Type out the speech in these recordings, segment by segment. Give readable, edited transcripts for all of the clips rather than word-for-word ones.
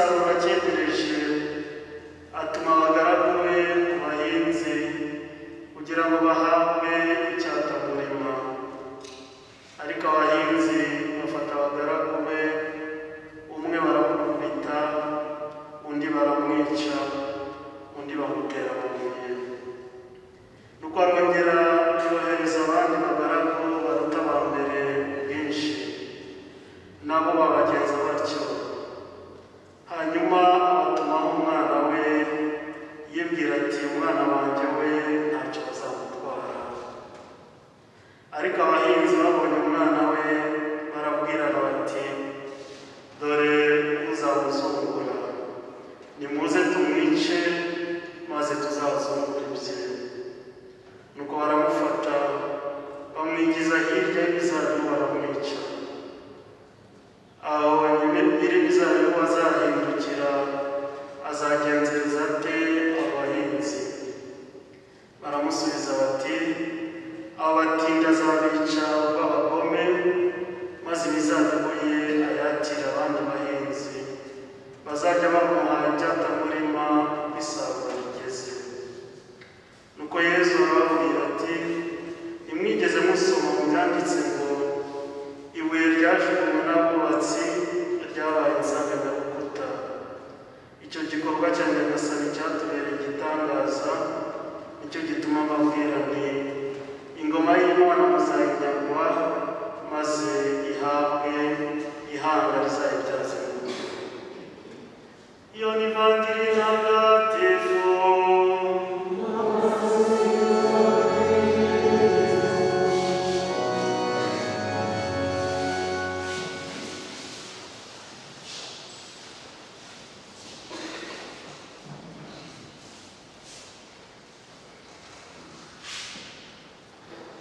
gisarura cyegereje atuma abagaragu be ku bahinzi kugira ngo bahabwe icyatamurima. Ariko abahinzi bafata abagaragu be, umwe baramukubita, undi baramwica, undi bamutera amabuye. Nuko arongera yohereza abandi bagaragu baruta aba mbere bwinshi, nabo babagenza batyo. Hanyuma abatumaho umwana we, yibwira ati umwana wanjye we ntacyo bazamutwara. Ariko abahinzi babonye umwana we barabwirana bati dore uzamuzungura, nimuze tumwice maze tuzazungura ibye. Nuko baramufata bamwigiza hirya y'imizabibu baramwica. Aho nyir'imizabibu azahindukira azagenzereza ate abahinzi? Baramusubiza bati abo batindi azabica b'abagome, maze imizabibu ye ayakira abandi bahinzi bazajya bamuha icyatamurima isarura rigeze. Nuko Yesu arababwira ati ntimwigeze musoma mu byanditse ngo ibuye ryajugunywe n'abubatsi ryabaye insanganyamakuta. Icyo gikorwa cya Nyagasani cyatubereye igitangaza, nicyo gituma mbabwira nti ingoma y'Imana muzayinyagwa, maze ihabwe ihanga rizayibyaza inyungu. Iyo ni Ivanjili ntagatifu.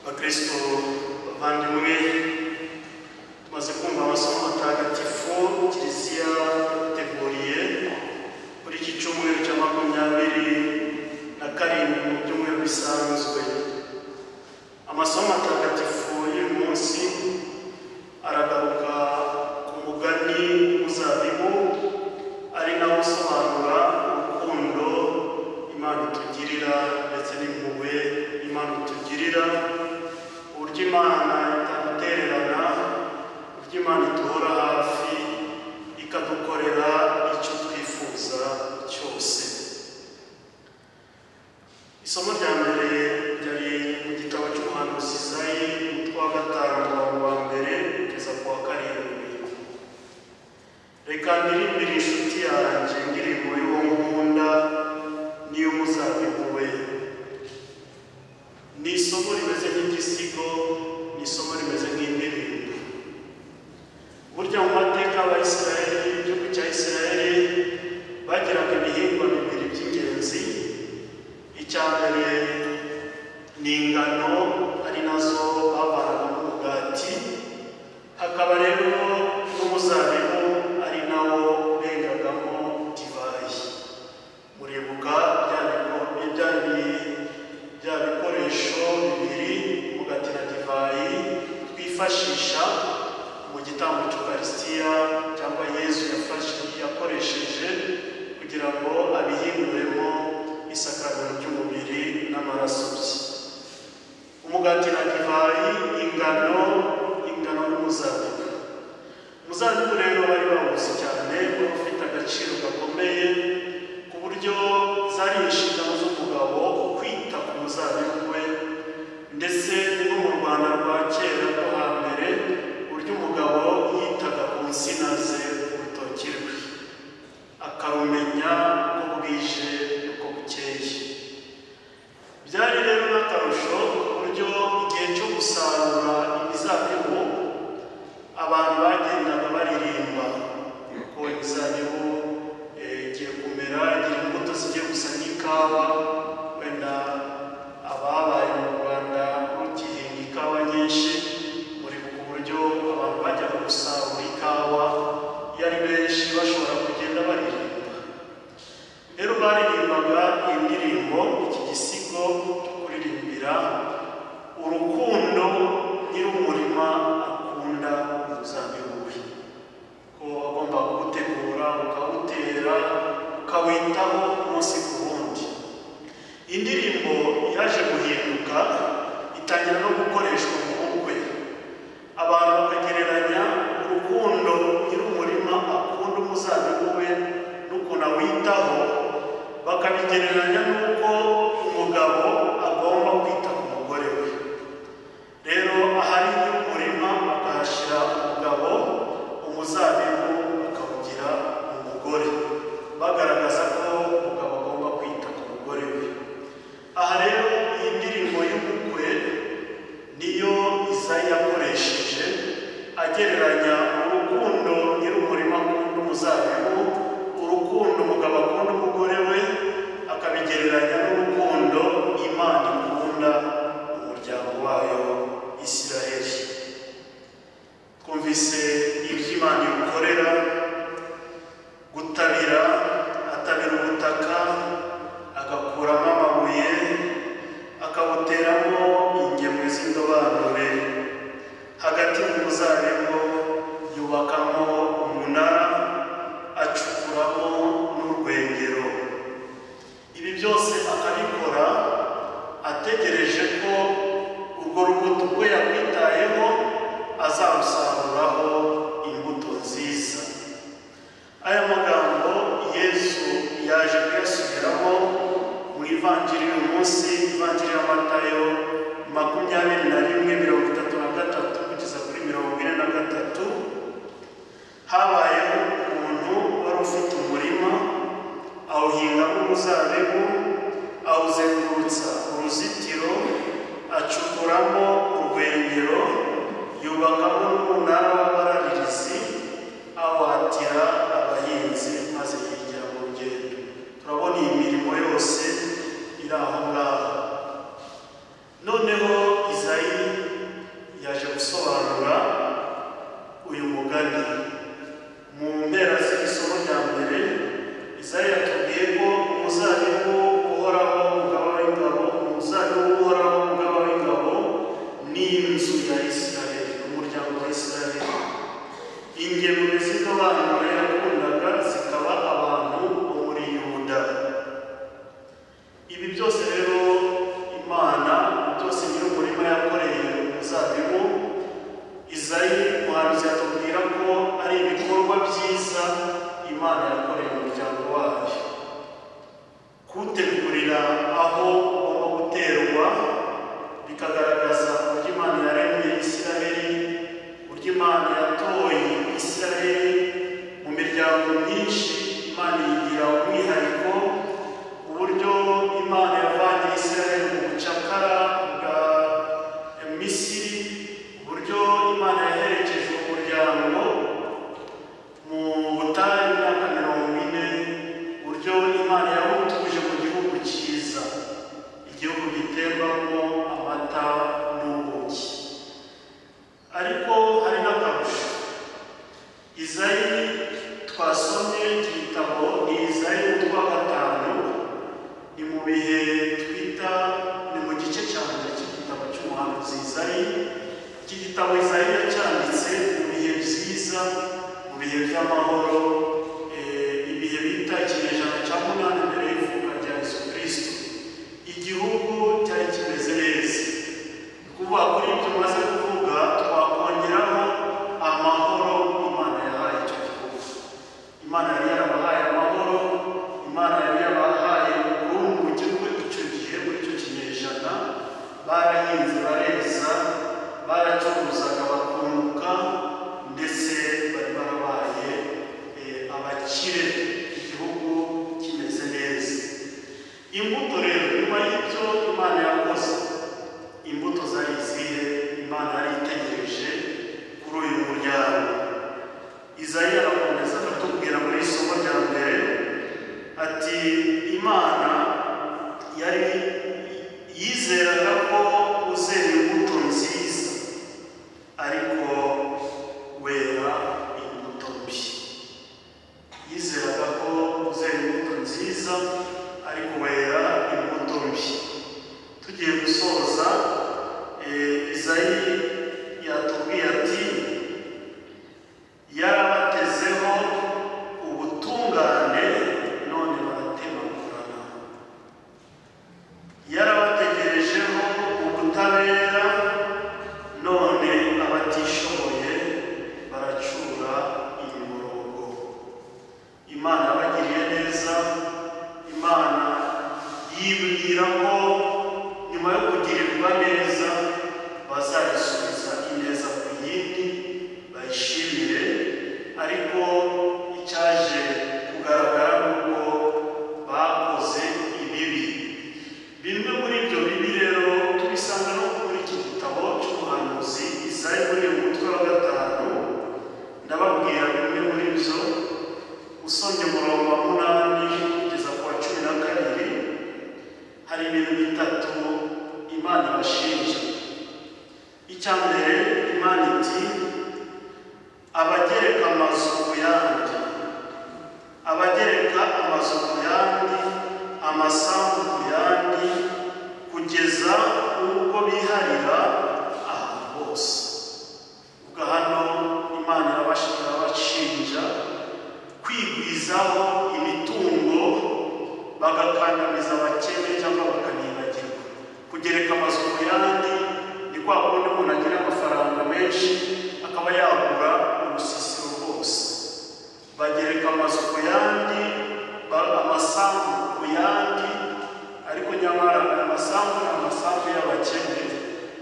Bakristo bavandimwe, tumaze kumva amasomo matagatifu Kiliziya yaduteguriye muri iki cyumweru cya 27 mu byumweru bisanzwe. Amasomo matagatifu y'uyu munsi aragaruka ku mugani w'umuzabibu, ari nawo usobanura urukundo Imana itugirira ndetse n'impuhwe Imana itugirira, uburyo Imana itadutererana, uburyo Imana iduhora hafi ikadukorera icyo twifuza cyose. Isomo rya mbere ryari mu gitabo cy'umuhanuzi Izayi, umutwe wa 5 wa mbere kugeza ku wa 7. Reka ndirimbire inshuti yanjye indirimbo y'uwo nkunda n'iy'umuzabibu we. Ni isomo rimeze nk'igisigo, ni isomo rimeze nk'indirimbo. Burya mu mateka y'Abayisiraheli, igihugu cya Isiraheli bagiraga ibihingwa bibiri by'ingenzi. Icya mbere ni ingano, ari nazo bavanagamo umugati. Hakaba rero n'umuzabibu, ari nawo bengagamo divayi. Muribuka bya bikoresho bibiri, umugati na divayi, twifashisha mu gitambo cy'Ukarisitiya cyangwa Yesu yakoresheje kugira ngo abihinduremo isakaramentu ry'umubiri n'amaraso bye. Umugati na divayi, ingano n'umuzabibu. Umuzabibu rero bari bawuzi cyane, ufite agaciro gakomeye ku buryo zari inshingano z'umugabo kwita ku muzabibu we, ndetse no mu Rwanda rwa kera rwo hambere, uburyo umugabo yitaga ku nsina ze, urutoki rwe, akarumenya uko bwije uko bukeye. Byari rero n'akarusho ku buryo igihe cyo gusarura imizabibu abantu bagendaga baririmba ko imizabibu igiye kumera, igira imbuto zigiye gusa n'ikawa. Wenda ababaye mu Rwanda mugihinga ikawa nyinshi, muri ku buryo abantu bajyaga gusarura ikawa yari benshi bashobora kugenda baririmba. Rero baririmbaga iyi ndirimbo, iki gisigo cyo kuririmbira urukundo nyir'umurima akunda umuzabibu we, ko agomba kuwutegura ukawutera bakawitaho umunsi ku wundi. Indirimbo yaje guhinduka itangira no gukoreshwa mu bukwe, abantu bakagereranya urukundo nyir'umurima akunda umuzabibu we n'ukuntu awitaho, bakabigereranya n'uko umugabo agomba kwita ku mugore we. Rero ahari nyir'umurima akahashyira umugabo, umuzabibu akawugira umugore, bagaragaza ko umugabo agomba kwita ku mugore we. Aha rero iyi ndirimbo y'ubukwe niyo Izayi yakoresheje agereranya urukundo nyir'umurima akunda umuzabibu, urukundo umugabo akunda umugore we, akabigereranya n'urukundo Imana ikunda umuryango wayo Isiraheli. Twumvise ibyo Imana imukorera, gutabira, atabira ubutaka agakuramo amabuye akabuteramo ingemwe z'indobanure, hagati mu muzabibu yubakamo umunara, acukuramo n'urwengero. Ibi byose akabikora ategereje ko urwo rubuto rwe yakwitayeho azarusaruraho imbuto nziza. Aya magambo Yesu yaje kuyasubiramo mu ivanjiri y'uyu munsi, ivanjiri ya Matayo 21:33 kugeza kuri 43. Habayeho umuntu wari ufite umurima, awuhingamo umuzabibu, awuzengurutsa uruzitiro, acukuramo urwengero, yubakamo n'umunara w'abararirizi, awatira abahinzi maze yigira mu rugendo. Turabona iyi mirimo yose iri aho ngaho. Noneho Izayi yaje gusobanura uyu mugani mu mpera z'isomo rya mbere. Izayi yatubwiye ko umuzabibu uhoraho umugaba w'ingabo, umuzabibu uhoraho umugaba w'ingabo ni inzu ya Isiraheli, umuryango wa Isiraheli. Ingemwe z'indobanure yakundaga zikaba abantu bo muri Yuda. Ibi byose rero Imana, byose nyir'umurima yakoreye umuzabibu, Izayi umuhanuzi yatubwira ko ari ibikorwa byiza Imana yakoreye umuryango wayo. Kuwutegurira aho ugomba guterwa bikagaragaza uburyo Imana yaremye Isiraheli, uburyo Imana yatoye Isiraheli mu miryango myinshi. Imana yigira umwihariko, uburyo Imana yavanye Isiraheli mu bucakara bwa Misiri, uburyo Imana yaherekeje umuryango mu butayu imyaka 40, uburyo Imana yawutuje mu gihugu cyiza, igihugu gitembamo amata n'ubuki. Ariko hari n'akarusho. Izayi twasomye igitabo ni Izayi umutwe wa 5, ni mu bihe twita, ni mu gice cya mbere cy'igitabo cy'umuhanuzi Izayi. Iki gitabo Izayi yacyanditse mu bihe byiza, mu bihe by'amahoro, ibihe bita ikinyejana cya 8 mbere y'ivuka rya Yesu Kristo. Igihugu cyari kimeze neza. Kuvuga kuri ibyo maze kuvuga, twakongeraho amahoro Imana yahaye icyo gihugu. Imana yari yarabahaye amahoro, Imana yari yabahaye ubukungu mu gihugu icyo gihe, muri icyo kinyejana. Barahinze bareza, baracuruzaga bakunguka, ndetse bari barabaye abakire, igihugu kimeze neza. Imbuto rero nyuma y'ibyo Imana yakoze, imbuto zari izihe Imana yari itegereje kuri uyu muryango? Izayi arakomeza akatubwira muri isomo rya mbere ati Imana yari yizeraga ko uzera imbuto nziza, ariko wera imbuto mbi. Yizeraga ko uzera imbuto nziza, ariko wera imbuto mbi. Tugiye gusoza, Izayi yatubwiye ati yarabatezeho ubutungane, none baratera bibwira ko nyuma yo kugirirwa neza bazayisubiza ineza ku yindi bayishimire, ariko icyaje kugaragara nuko bakoze ibibi. Bimwe muri ibyo bibi rero tubisanga no muri iki gitabo cy'umuhanuzi Izayi muri umutwe wa 5. Ndababwira bimwe muri byo. Usomye umurongo wa 8 kugeza ku wa 12, hari ibintu bitatu Imana ibashinja. Icya mbere, Imana iti abagereka amazu ku yandi, abagereka amazu ku yandi, amasambu ku yandi, kugeza ubwo biharira ahantu hose. Ubwo hano Imana irabashinja kwigwizaho imitungo bagakandamiza abakene cyangwa bakanibagirwa. Kugereka amazu ku yandi ni kwa kundi umuntu agira amafaranga menshi akaba yagura urusisiro rwose. Bagereka amazu ku yandi, amasambu ku yandi, ariko nyamara amasambu ni amasambu y'abakene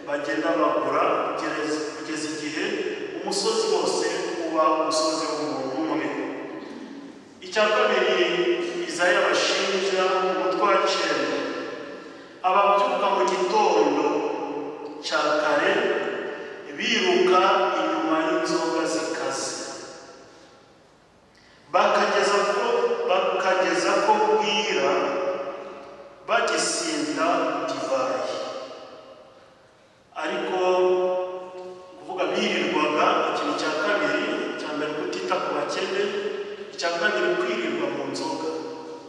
bagenda bagura kugeza igihe umusozi wose uba umusozi w'umuntu umwe. Icya kabiri Izayi abashinja umutwe wa 9, ababyuka mu gitondo cya kare biruka inyuma y'inzoga zikaze, bakageza ko bwira bagisinda divayi. Ariko kuvuga birirwaga, ikintu cya kabiri, cya mbere kutita ku bakene, icya kabiri kwirirwa mu nzoga.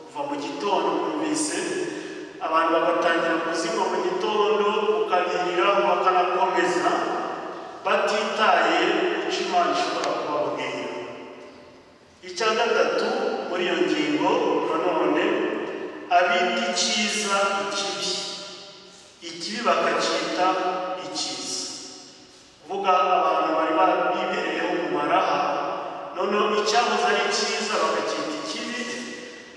Kuva mu gitondo mwumvise abantu bagatangira kuzinywa mu gitondo, ukabiriraho bakanakomeza batitaye icyo Imana ishobora kubabwira. Icya gatatu muri iyo ngingo nanone, abita icyiza ikibi, ikibi bakacyita icyiza. Kuvuga abantu bari bibereyeho mu maraha, noneho icyahoze ari cyiza bakacyita ikibi,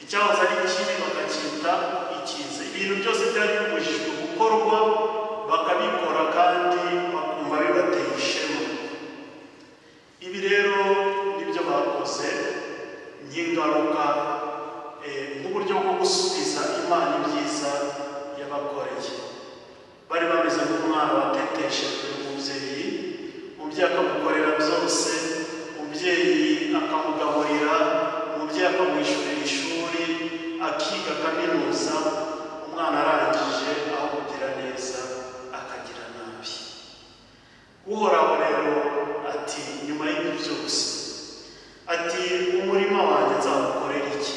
icyahoze ari kibi bakacyita icyiza. Ibintu byose byari bibujijwe gukorwa bakabikora kandi bakumva bibateye ishema. Ibi rero nibyo bakoze nk'ingaruka, nk'uburyo bwo gusubiza Imana ibyiza yabakoreye. Bari bameze nk'umwana wateteshejwe n'umubyeyi, umubyeyi akamukorera byose, umubyeyi akamugaburira, umubyeyi akamwishyurira ishuri, akiga kaminuza, umwana arangije aho kugira neza akagira nabi. Uhoraho rero ati nyuma y'ibi byose, ati umurima wanjye nzawukorera iki?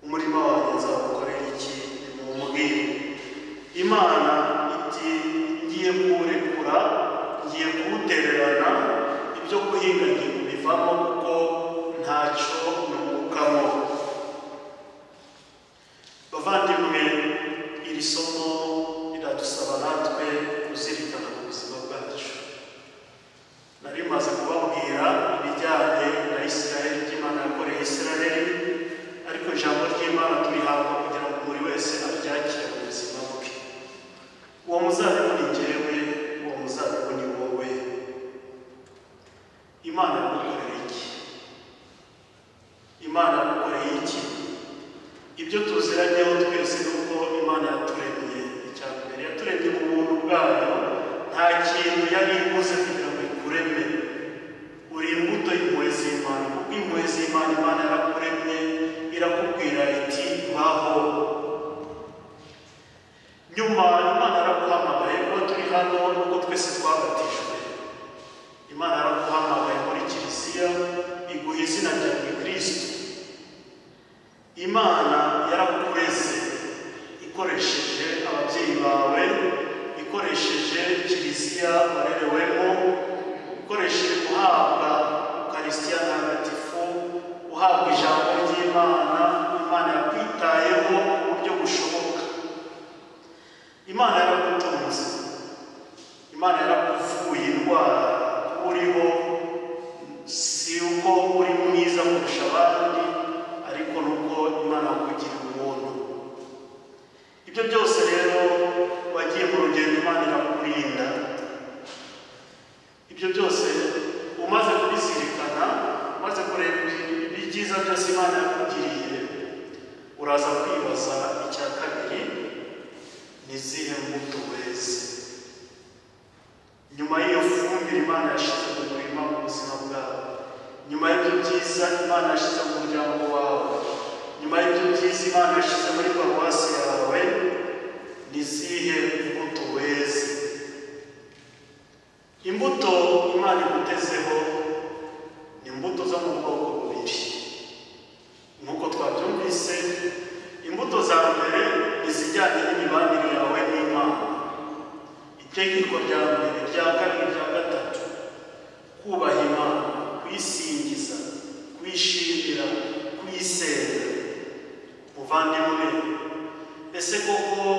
Umurima wanjye nzawukorera iki? Nimumubwire. Imana iti ngiye kuwurekura, ngiye kuwutererana, ibyo guhinga ngiye kubivamo kuko ntacyo nungukamo. Bavandimwe, iri somo riradusaba natwe kuzirikana ku buzima bwacu. Nari maze kubabwira ibijyanye na Isiraheli, by'Imana yakoreye Isiraheli, ariko ijambo ry'Imana turihabwa kugira ngo buri wese aryakire mu buzima bwe. Uwo muzabibu ni jyewe, uwo muzabibu ni wowe. Imana yagukoreye iki? Imana yagukoreye iki? Ibyo tuziranyeho twese nuko Imana yaturemye. Icya mbere, yaturemye mu buntu bwayo, nta kintu yari ikoze kugira ngo ikureme. Uri imbuto y'impuhwe z'Imana. Kuko impuhwe z'Imana, Imana yarakuremye, irakubwira iti baho. Nyuma Imana yaraguhamagaye kuba turi hano, nuko twese twabatijwe. Imana yaraguhamagaye muri Kiliziya, iguha izina rya Kristo. Imana yarakureze ikoresheje ababyeyi bawe, ikoresheje Kiliziya warerewemo, ikoresheje guhabwa Ukaristiya ntagatifu, uhabwa ijambo ry'Imana. Imana yakwitayeho mu buryo bushoboka. Imana yaragutunze, Imana yarakuvuye indwara uriho, si uko uri mwiza kurusha abandi, ariko nuko Imana yakugira umuntu. uraza kwibaza icya kabiri, ni zihe mbuto weze nyuma y'iyo fumbire Imana yashize mu murima mu buzima bwawe, nyuma y'ibyo byiza Imana yashize mu muryango wawe, nyuma y'ibyo byiza Imana yashize muri paruwasi yawe, ni zihe mbuto weze? Imbuto Imana igutezeho ni imbuto zo mu bwoko bubiri nk'uko twabyumvise. Imbuto za mbere izijyanye n'imibanire yawe n'Imana, itegeko rya mbere, rya kabiri, rya gatatu, kubaha Imana, kuyisingiza, kuyishimira, kuyisenga. Muvandimwe, ese koko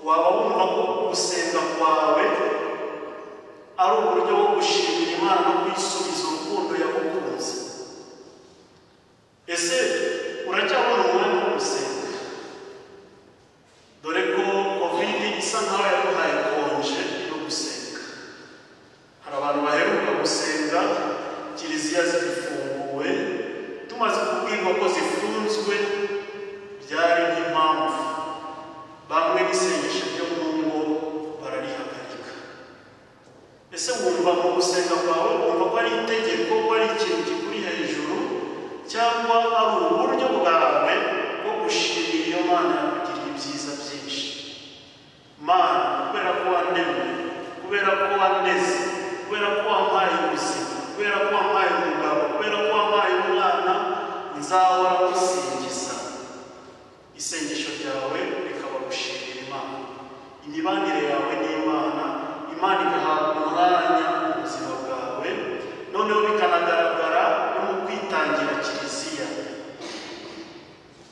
waba wumva ko gusenga kwawe ari uburyo bwo gushimira Imana no kuyisubiza urukundo yagukunze? Ese uracyabona umwanya wo gusenga? Dore ko covid isa nkaho yaduhaye konje yo gusenga. Hari abantu baheruka gusenga kiliziya zifunguwe, tumaze kubwirwa ko zifunzwe byari nk'impamvu, bamwe n'isengesho ryo mu ngo bararihagarika. Ese wumva mu gusenga kwawe wumva ko ari itegeko, ko ari ikintu kikuri hejuru, cyangwa ari uburyo bwawe bwo gushimira iyo Mana yakugiriye ibyiza byinshi? Mana, kubera ko wandemye, kubera ko wandeze, kubera ko wampaye ubuzima, kubera ko wampaye umugabo, kubera ko wampaye umwana, nzahora gusingiza. Isengesho ryawe rikaba gushimira Imana, imibanire yawe n'Imana, Imana igahabwa umwanya mu buzima bwawe, noneho bikanagaragara no mu kwitangira kiliziya,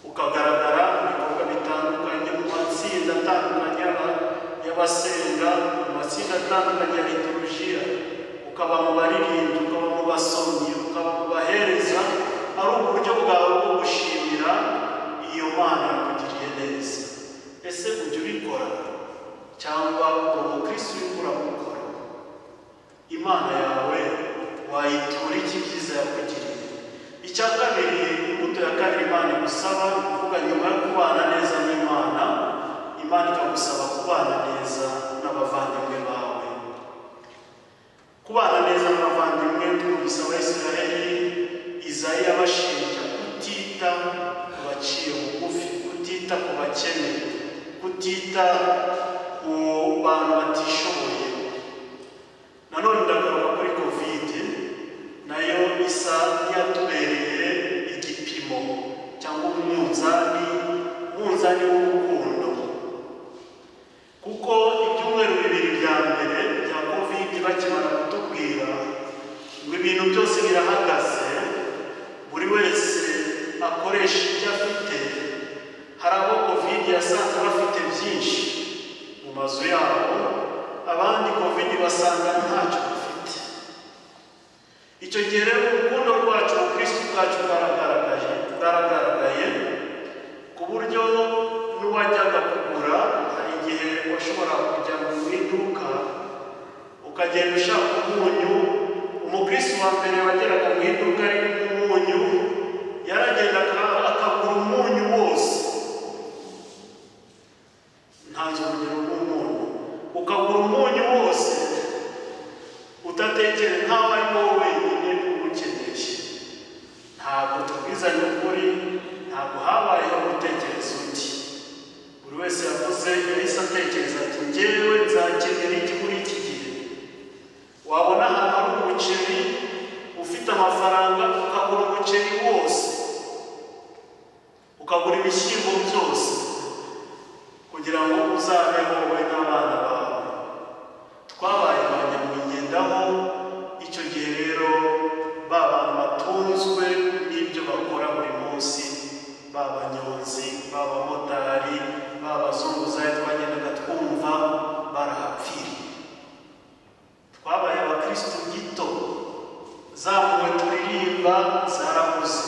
ukagaragara mu bikorwa bitandukanye, mu matsinda atandukanye y'abasenga, mu matsinda atandukanye ya liturujia, ukaba mu baririmbyi, ukaba mu basomyi, ukaba mu bahereza, ari uburyo bwawe bwo gushimira iyo Mana yakugiriye neza. Ese ujya ubikora cyangwa uri umukristo uriko uramukora? Imana yawe wayitura iki byiza yakugiriye? Icya kabiri, imbuto ya kabiri Imana igusaba, kuvuga nyuma yo kubana neza n'Imana, Imana ikagusaba kubana neza n'abavandimwe bawe. Kubana neza n'abavandimwe, twumvise Abayisiraheli Izayi yabashinja kutita ku baciye bugufi, kutita ku bakene, kutita ku bantu batishoboye. Nanone ndagaruka kuri covid, nayo isa yatubereye igipimo cyangwa umunzani w'urukundo, kuko ibyumweru bibiri bya mbere bya covid bakimara kutubwira ngo ibintu byose birahagaze, buri wese akoresha ibyo afite. Hari abo covid yasanze bafite byinshi mu mazu yabo, abandi covid basanga ntacyo bafite. Icyo gihe rero urukundo rwacu, Kristo bwacu bwaragaragaye ku buryo n'uwajyaga kugura, hari igihe washobora kujya mu iduka ukagenda ushaka umunyu. Umukristo wa mbere wageraga mu iduka ririmo umunyu, yaragendaga akagura umunyu wose. Ntanze urugero rw'umunyu, ukagura umunyu wose udatekere, ntawe ari wowe wenyine uwukeneye. Ntabwo tubwizanye ukuri, ntabwo habayeho gutekereza undi. Buri wese yavuze, yahise atekereza ati njyewe nzakenera iki muri iki gihe. Wabona ahantu hari umuceri, ufite amafaranga ukagura umuceri wose, ukagura ibishyimbo byose, kugira ngo uzabeho wowe n'abana bawe. Twabaye abanyamwigendaho icyo gihe rero, ba bantu batunzwe n'ibyo bakora buri munsi, b'abanyonzi, b'abamotari, b'abazunguzayi twagendaga twumva barahapfiriye. Twabaye abakristo gito, zamuwe turirimba zarabuze,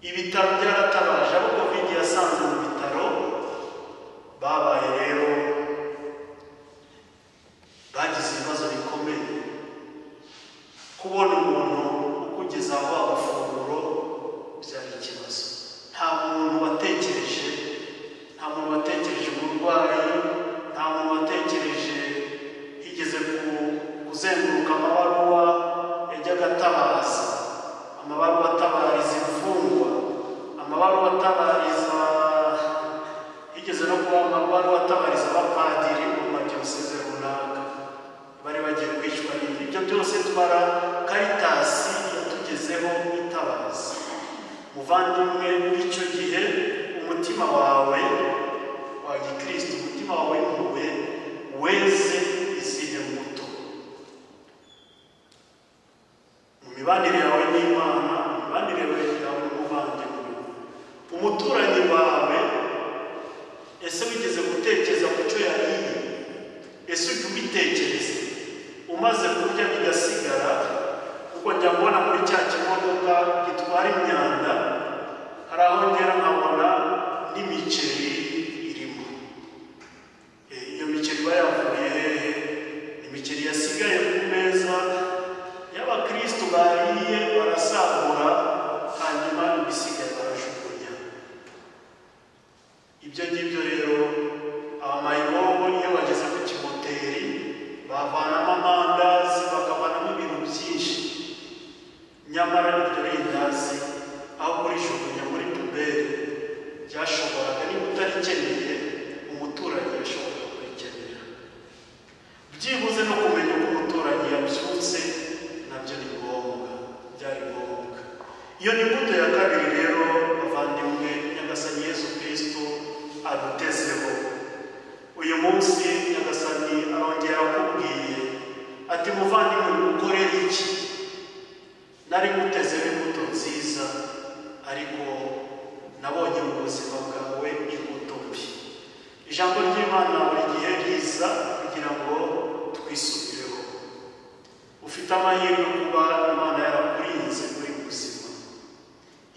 ibitaro byaratabaje, abo covid yasanze mu bitaro babaye rero bagize ibibazo bikomeye. kubona umuntu ukugezaho amafunguro byari ikibazo. Nta amabaruwa atabariza igeze no kuba amabaruwa atabariza abapadiri mu madiyoseze runaka bari bagiye kwicwa n'ibyo byose twara Karitasi yatugezeho itabaza. Muvandimwe, icyo gihe umutima wawe wa gikristo, umutima wawe w'impuhwe weze izihe mbuto mu mibanire yawe n'Imana, mu mibanire yawe n'umuvandimwe, umuturanyi wawe. Ese wigeze gutekereza ku cyo yariye? Ese ujya ubitekereza umaze kurya bigasigara? Kuko njya mbona muri cya kimodoka gitwara imyanda hari aho ngera nkabona n'imiceri irimo. Iyo miceri bayavuye hehe? Imiceri yasigaye ku meza y'abakristo bariye barasagura, hanyuma ibisigaye barajugunya. Ibyo ngibyo rero abamayibobo iyo bageze ku kimoteri bavanamo amandazi bakavanamo ibintu byinshi, nyamara iryo rindazi aho kurijugunya muri puberi byashoboraga, niba utarikeneye umuturanyi yashoboraga kurikenera. Byibuze no kumenya uko umuturanyi yabyutse nabyo ni ngombwa, byari ngombwa. Iyo ni imbuto ya kabiri rero bavandimwe Nyagasani Yesu Kristo adutezeho. Uyu munsi Nyagasani arongera akubwiye ati muvandimwe, ukorere iki? Nari ngutezeho imbuto nziza, ariko nabonye mu buzima bwawe imbuto mbi. Ijambo ry'Imana buri gihe riza kugira ngo twisubireho. Ufite amahirwe kuba Imana yarakurinze muri buzima.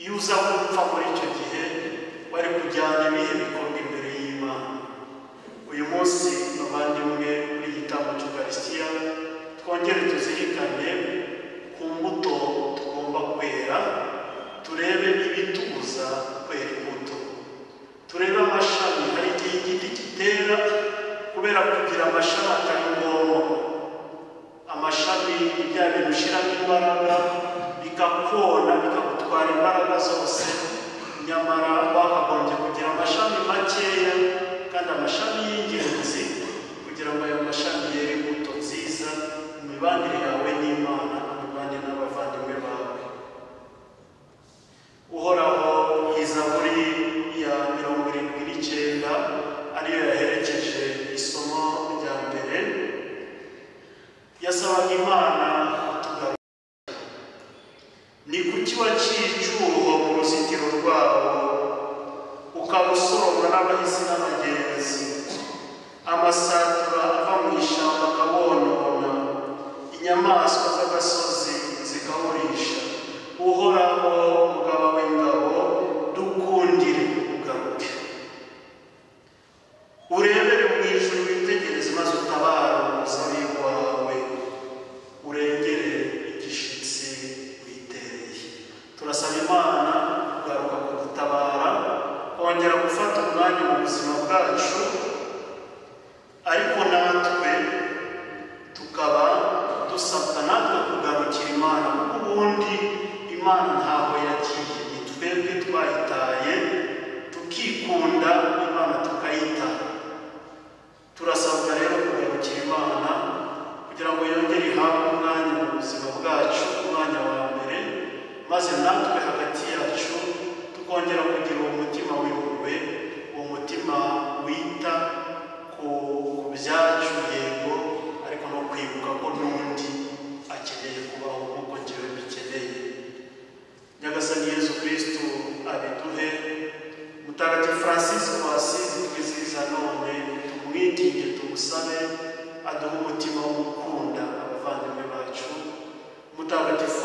Iyo uza gupfa muri icyo gihe wari kujyana ibihe bikorwa imbere y'Imana. Uyu munsi bavandimwe, muri igitambo cy'Ukaristiya twongere tuzirikane ku mbuto tugomba kwera, turebe ibitubuza kwera imbuto, turebe amashami. Hari igihe igiti kitera kubera kugira amashami atari ngombwa. Amashami ibya bintu ushyiramo imbaraga bikakona, bikagutwara imbaraga zose, nyamara wakagombye kugira amashami makeya kandi amashami y'ingenzi kugira ngo ayo mashami yere imbuto nziza mu mibanire yawe n'Imana, mu mibanire n'abavandimwe bawe. Uhoraho Izaburi ya 79 ariyo yaherekeje isomo rya mbere, yasabaga Imana kutugarura. Ni kuki waciye icyuho mu ruzitiro rwawo ukabusoroma n'abahisi n'abagenzi, amasatura ava mu ishyamba akabonona, inyamaswa z'agasozi zikawurisha? Uhoraho Mugaba w'ingabo, dukundire ugaruke. Urebere mu ijuru witegereze, maze utabara umuzabibu wawe, urengere igishitsi witereye. Turasaba Imana kugaruka kudutabara, kongera gufata umwanya mu buzima bwacu, ariko natwe tukaba dusabwa natwe kugarukira Imana, kuko ubundi Imana ntabwo yagiye, ni twebwe twayitaye tukikunda, Imana tukayita. Turasabwa rero kugarukira Imana kugira ngo yongere ihabwe umwanya mu buzima bwacu, umwanya wa mbere, maze natwe hagati yacu tukongera kugira uwo mutima w'impuhwe, uwo mutima wita ku byacu, yego, ariko no kwibuka ko n'undi akeneye kubaho nk'uko njyewe bikeneye. Nyagasani Yesu Kristo abiduhe. Mutagatifu Francisco wa Asizi twizihiza none, tumwitinge, tumusabe aduhe umutima wo gukunda abavandimwe bacu. Mutagatifu